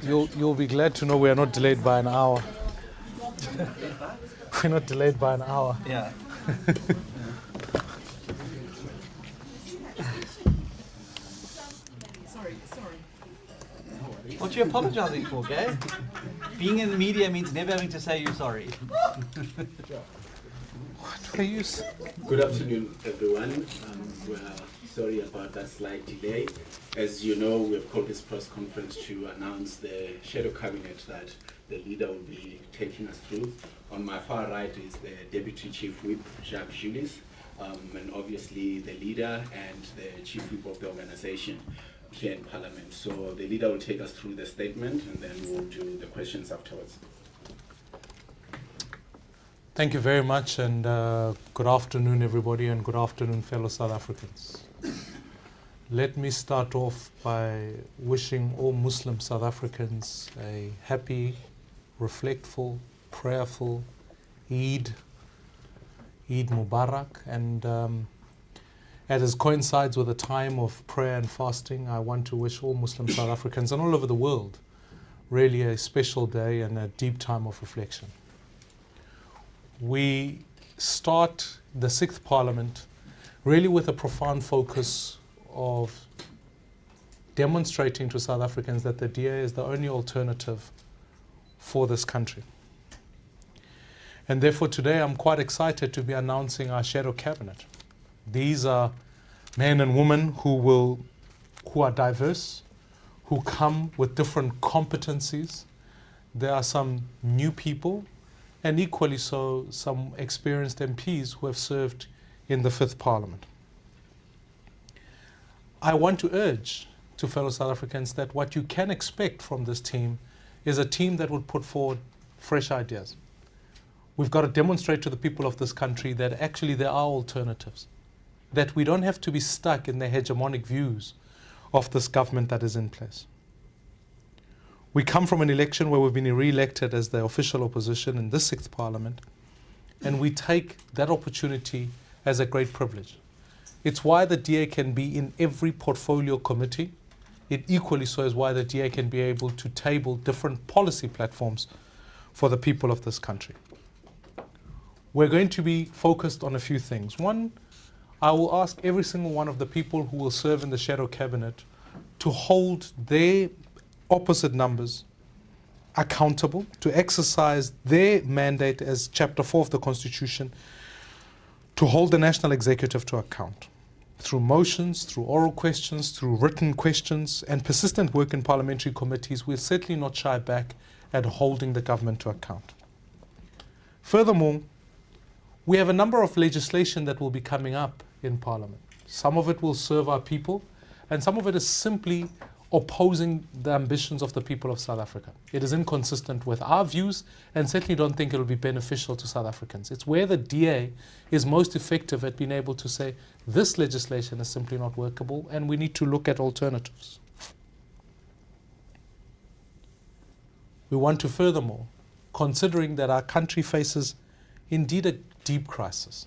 You'll be glad to know we are not delayed by an hour. We're not delayed by an hour. Yeah. Sorry. What are you apologizing for, Gay? Being in the media means never having to say you're sorry. What were you Good afternoon, everyone. We're sorry about that slight delay. As you know, we have called this press conference to announce the shadow cabinet that the leader will be taking us through. On my far right is the Deputy Chief Whip, Jacques Julius, and obviously the leader and the Chief Whip of the organization here in Parliament. So the leader will take us through the statement and then we'll do the questions afterwards. Thank you very much, and good afternoon, everybody, and good afternoon, fellow South Africans. Let me start off by wishing all Muslim South Africans a happy, reflectful, prayerful Eid Mubarak, and as coincides with a time of prayer and fasting, I want to wish all Muslim South Africans and all over the world really a special day and a deep time of reflection. We start the 6th Parliament really with a profound focus of demonstrating to South Africans that the DA is the only alternative for this country. And therefore today I'm quite excited to be announcing our shadow cabinet. These are men and women who are diverse, who come with different competencies. There are some new people, and equally so, some experienced MPs who have served in the 5th Parliament. I want to urge to fellow South Africans that what you can expect from this team is a team that would put forward fresh ideas. We've got to demonstrate to the people of this country that actually there are alternatives, that we don't have to be stuck in the hegemonic views of this government that is in place. We come from an election where we've been re-elected as the official opposition in this 6th Parliament, and we take that opportunity as a great privilege. It's why the DA can be in every portfolio committee. It equally so is why the DA can be able to table different policy platforms for the people of this country. We're going to be focused on a few things. One, I will ask every single one of the people who will serve in the shadow cabinet to hold their opposite numbers accountable, to exercise their mandate as Chapter 4 of the Constitution, to hold the National Executive to account. Through motions, through oral questions, through written questions, and persistent work in parliamentary committees, we'll certainly not shy back at holding the government to account. Furthermore, we have a number of legislation that will be coming up in Parliament. Some of it will serve our people, and some of it is simply opposing the ambitions of the people of South Africa. It is inconsistent with our views, and certainly don't think it will be beneficial to South Africans. It's where the DA is most effective at being able to say, this legislation is simply not workable, and we need to look at alternatives. We want to furthermore, considering that our country faces indeed a deep crisis.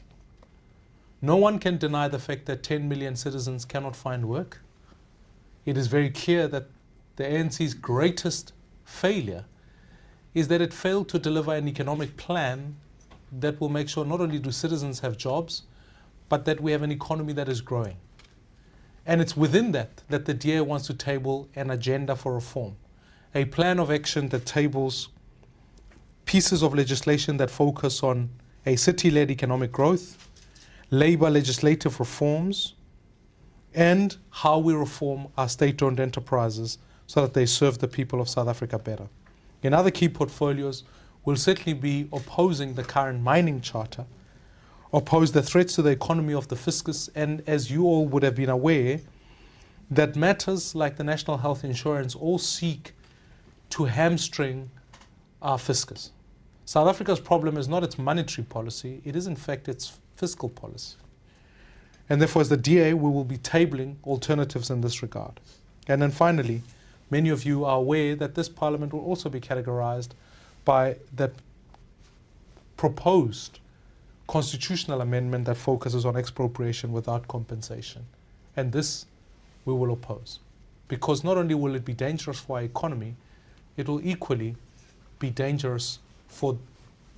No one can deny the fact that 10 million citizens cannot find work. It is very clear that the ANC's greatest failure is that it failed to deliver an economic plan that will make sure not only do citizens have jobs, but that we have an economy that is growing. And it's within that the DA wants to table an agenda for reform, a plan of action that tables pieces of legislation that focus on a city-led economic growth, labor legislative reforms, and how we reform our state-owned enterprises so that they serve the people of South Africa better. In other key portfolios, we'll certainly be opposing the current mining charter, oppose the threats to the economy of the fiscus, and as you all would have been aware, that matters like the national health insurance all seek to hamstring our fiscus. South Africa's problem is not its monetary policy, it is in fact its fiscal policy. And therefore, as the DA, we will be tabling alternatives in this regard. And then finally, many of you are aware that this Parliament will also be categorized by the proposed constitutional amendment that focuses on expropriation without compensation. And this we will oppose. because not only will it be dangerous for our economy, it will equally be dangerous for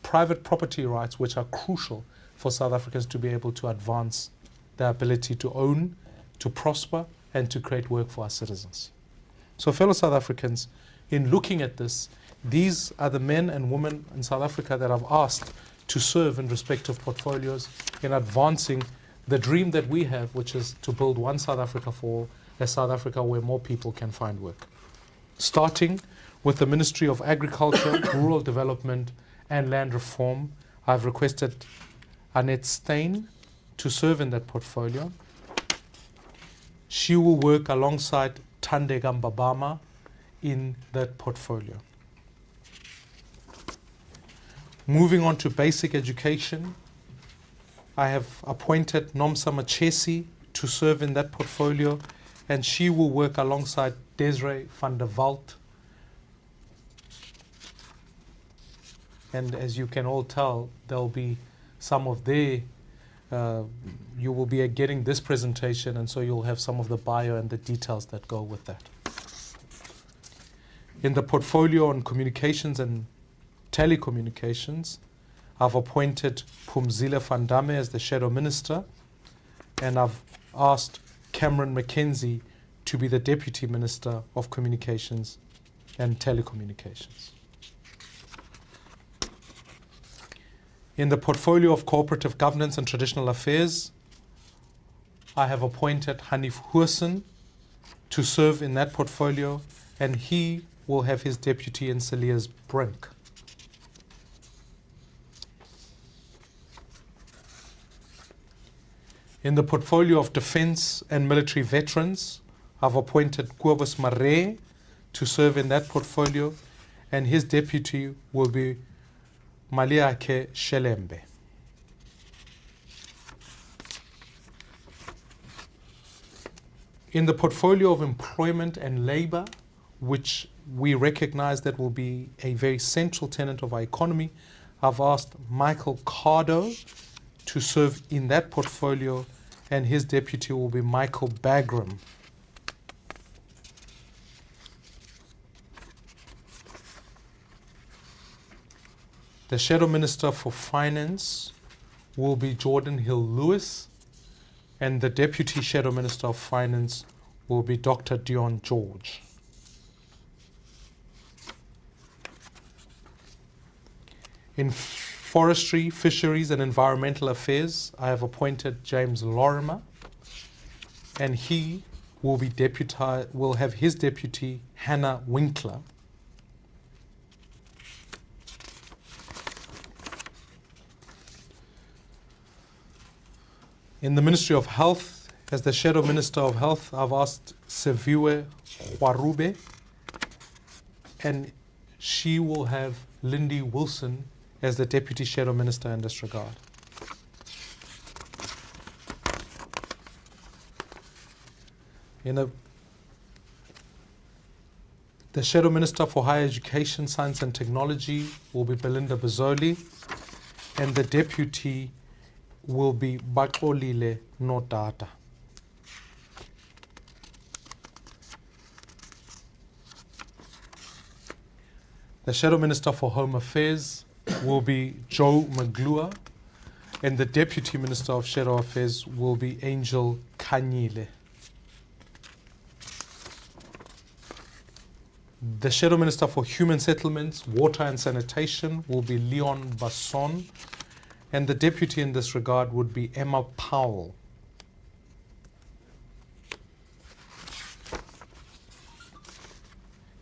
private property rights, which are crucial for South Africans to be able to advance their ability to own, to prosper, and to create work for our citizens. So fellow South Africans, in looking at this, these are the men and women in South Africa that I've asked to serve in respective portfolios in advancing the dream that we have, which is to build one South Africa for all, a South Africa where more people can find work. Starting with the Ministry of Agriculture, Rural Development and Land Reform, I've requested Annette Steyn to serve in that portfolio. She will work alongside Thandeka Mbabama in that portfolio. Moving on to basic education, I have appointed Nomsa Machesi to serve in that portfolio, and she will work alongside Desiree van der Walt. And as you can all tell, there'll be some of their, you will be getting this presentation, and so you'll have some of the bio and the details that go with that. In the portfolio on communications and telecommunications, I've appointed Phumzile van Damme as the Shadow Minister, and I've asked Cameron McKenzie to be the Deputy Minister of Communications and Telecommunications. In the portfolio of cooperative governance and traditional affairs, I have appointed Hanif Hoosen to serve in that portfolio, and he will have his deputy in Celia's Brink. In the portfolio of defense and military veterans, I've appointed Kobus Maree to serve in that portfolio, and his deputy will be Maliake Shelembe. In the portfolio of employment and labor, which we recognize that will be a very central tenet of our economy, I've asked Michael Cardo to serve in that portfolio, and his deputy will be Michael Bagram. The Shadow Minister for Finance will be Jordan Hill Lewis, and the Deputy Shadow Minister of Finance will be Dr. Dion George. In Forestry, Fisheries and Environmental Affairs, I have appointed James Lorimer, and he will have his deputy Hannah Winkler. In the Ministry of Health, as the Shadow Minister of Health, I've asked Seviwe Kwarube, and she will have Lindy Wilson as the Deputy Shadow Minister in this regard. The Shadow Minister for Higher Education, Science and Technology will be Belinda Bazoli, and the Deputy will be Baxolile Nodata. The Shadow Minister for Home Affairs will be Joe Maglua, and the Deputy Minister of Shadow Affairs will be Angel Kanyile. The Shadow Minister for Human Settlements, Water and Sanitation will be Leon Basson, and the Deputy in this regard would be Emma Powell.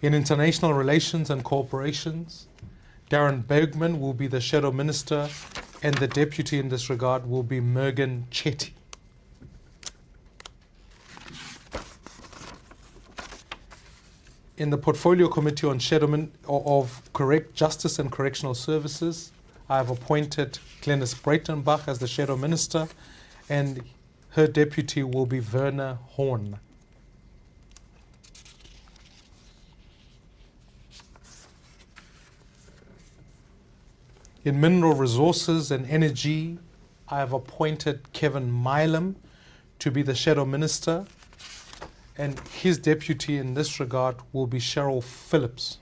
In International Relations and Cooperations, Darren Bergman will be the Shadow Minister, and the Deputy in this regard will be Mergen Chetty. In the Portfolio Committee on Justice and Correctional Services, I have appointed Glenys Breitenbach as the Shadow Minister, and her deputy will be Werner Horn. In Mineral Resources and Energy, I have appointed Kevin Milam to be the Shadow Minister, and his deputy in this regard will be Cheryl Phillips.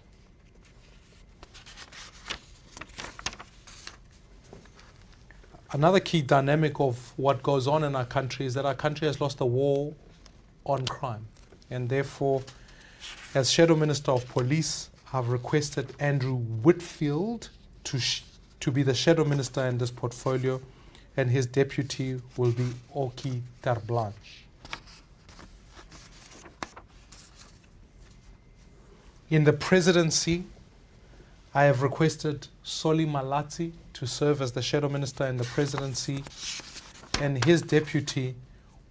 Another key dynamic of what goes on in our country is that our country has lost a war on crime. And therefore, as Shadow Minister of Police, I've requested Andrew Whitfield to be the Shadow Minister in this portfolio, and his deputy will be Oki Terblanche. In the presidency, I have requested Soli Malatsi to serve as the Shadow Minister in the presidency, and his deputy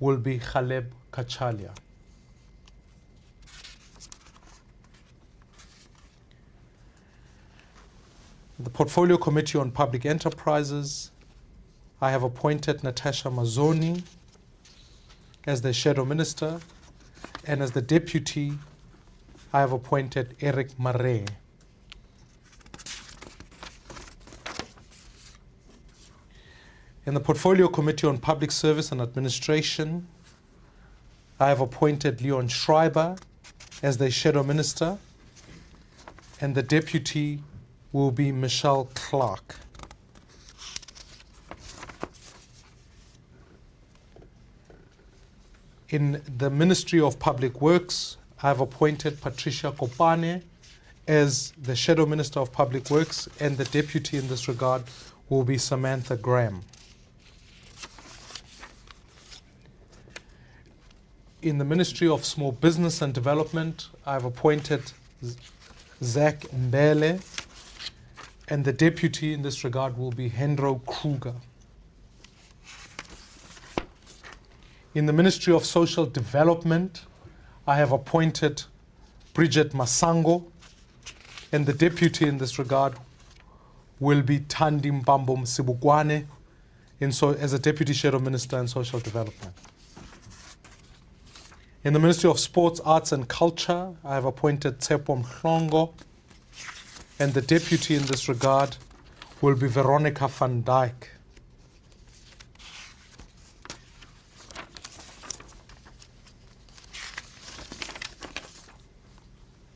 will be Khaleb Kachalia. The Portfolio Committee on Public Enterprises, I have appointed Natasha Mazzoni as the Shadow Minister, and as the deputy, I have appointed Eric Marais. In the Portfolio Committee on Public Service and Administration, I have appointed Leon Schreiber as the Shadow Minister, and the deputy will be Michelle Clark. In the Ministry of Public Works, I have appointed Patricia Kopane as the Shadow Minister of Public Works, and the deputy in this regard will be Samantha Graham. In the Ministry of Small Business and Development, I have appointed Zach Mbele, and the deputy in this regard will be Hendro Kruger. In the Ministry of Social Development, I have appointed Bridget Masango, and the deputy in this regard will be Thandi Mbambo Msibukwane as a Deputy Shadow Minister in Social Development. In the Ministry of Sports, Arts and Culture, I have appointed Tsepo Mhlongo, and the deputy in this regard will be Veronica van Dijk.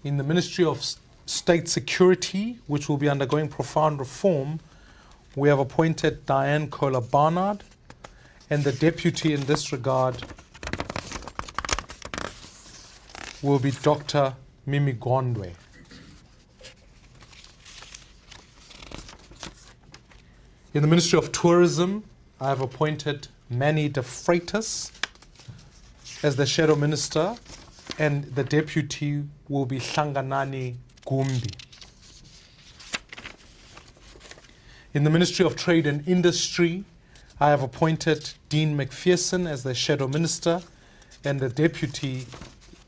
In the Ministry of State Security, which will be undergoing profound reform, we have appointed Diane Kohler-Barnard, and the deputy in this regard will be Dr. Mimi Gondwe. In the Ministry of Tourism, I have appointed Manny de Freitas as the Shadow Minister, and the deputy will be Hlanganani Gumbi. In the Ministry of Trade and Industry, I have appointed Dean McPherson as the Shadow Minister, and the deputy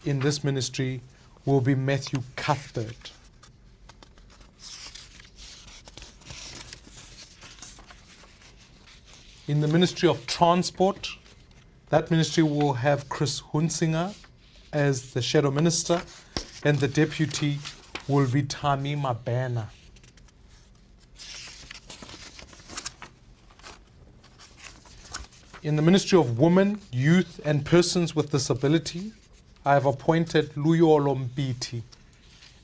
in this ministry will be Matthew Cuthbert. In the Ministry of Transport, that ministry will have Chris Hunsinger as the Shadow Minister, and the deputy will be Tami Mabena. In the Ministry of Women, Youth and Persons with Disability, I have appointed Luyolo Mbiti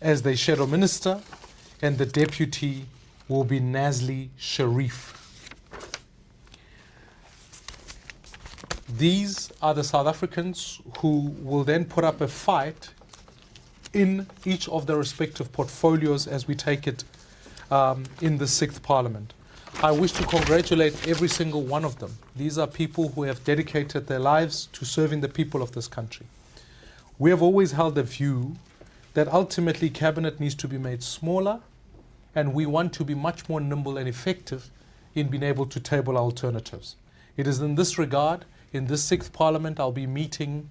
as the Shadow Minister, and the deputy will be Nazli Sharif. These are the South Africans who will then put up a fight in each of the respective portfolios as we take it in the 6th Parliament. I wish to congratulate every single one of them. These are people who have dedicated their lives to serving the people of this country. We have always held a view that ultimately cabinet needs to be made smaller, and we want to be much more nimble and effective in being able to table alternatives. It is in this regard, in this 6th Parliament, I'll be meeting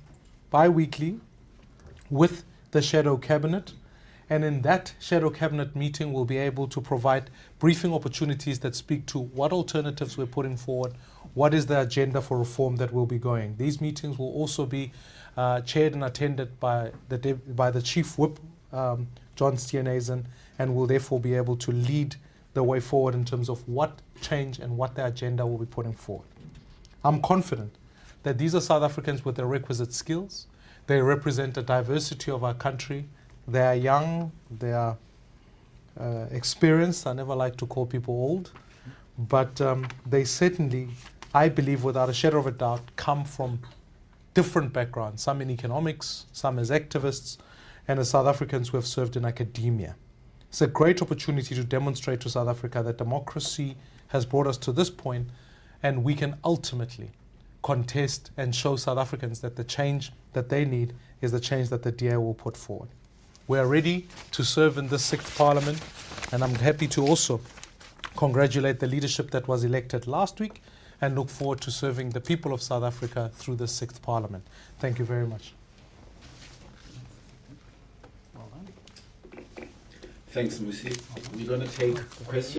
bi-weekly with the Shadow Cabinet, and in that Shadow Cabinet meeting we'll be able to provide briefing opportunities that speak to what alternatives we're putting forward, what is the agenda for reform that will be going. These meetings will also be chaired and attended by the Chief Whip, John Steenhuisen, and will therefore be able to lead the way forward in terms of what change and what the agenda will be putting forward. I'm confident that these are South Africans with the requisite skills. They represent a diversity of our country. They are young, they are experienced. I never like to call people old, but they certainly, I believe without a shadow of a doubt, come from different backgrounds, some in economics, some as activists, and as South Africans who have served in academia. It's a great opportunity to demonstrate to South Africa that democracy has brought us to this point, and we can ultimately contest and show South Africans that the change that they need is the change that the DA will put forward. We are ready to serve in this 6th Parliament, and I'm happy to also congratulate the leadership that was elected last week and look forward to serving the people of South Africa through the 6th Parliament. Thank you very much. Well done. Thanks, Mmusi. We're going to take questions.